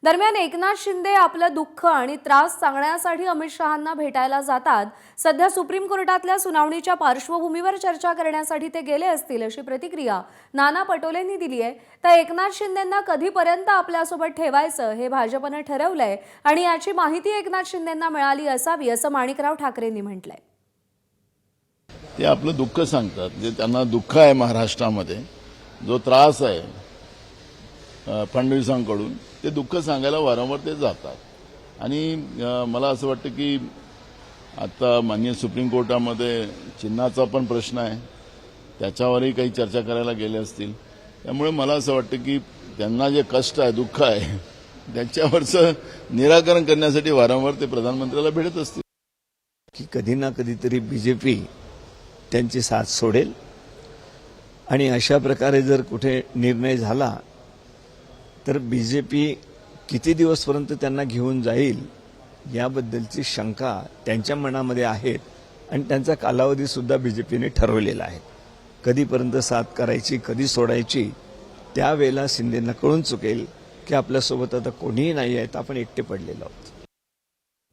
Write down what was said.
दरम्यान एकनाथ शिंदे आपलं दुःख आणि त्रास सांगण्यासाठी अमित शहांना भेटायला जातात। सध्या सुप्रीम कोर्टातल्या सुनावणीच्या पार्श्वभूमीवर चर्चा करण्यासाठी ते गेले असतील अशी प्रतिक्रिया नाना पटोलेंनी दिली आहे। तर एकनाथ शिंदेंना कधीपर्यंत आपल्यासोबत ठेवायचं हे भाजपने ठरवलंय आणि याची माहिती एकनाथ शिंदेंना मिळाली असावी असं माणिकराव ठाकरेंनी म्हटलंय। ते आपलं दुःख सांगतात, जे त्यांना दुःख आहे महाराष्ट्रामध्ये जो त्रास आहे फडणवीसांकडून, ते दुःख सांगायला वारंवार ते जातात। आणि मला असं वाटतं की आता माननीय सुप्रीम कोर्टामध्ये चिन्हाचा पण प्रश्न आहे, त्याच्यावरही काही चर्चा करायला गेले असतील। त्यामुळे मला असं वाटतं की त्यांना जे कष्ट आहे, दुःख आहे, त्याच्यावरचं निराकरण करण्यासाठी वारंवार ते प्रधानमंत्र्याला भेटत असतील। की कधी ना कधीतरी बीजेपी त्यांची साथ सोडेल आणि अशा प्रकारे जर कुठे निर्णय झाला तर बीजेपी किती दिवसपर्यंत त्यांना घेऊन जाईल याबद्दलची शंका त्यांच्या मनामध्ये आहेत आणि त्यांचा कालावधी सुद्धा बीजेपीने ठरवलेला आहे। कधीपर्यंत साथ करायची, कधी सोडायची, त्यावेळेला शिंदेंना कळून चुकेल की आपल्यासोबत आता कोणीही नाही आहे, आपण एकटे पडलेलो आहोत।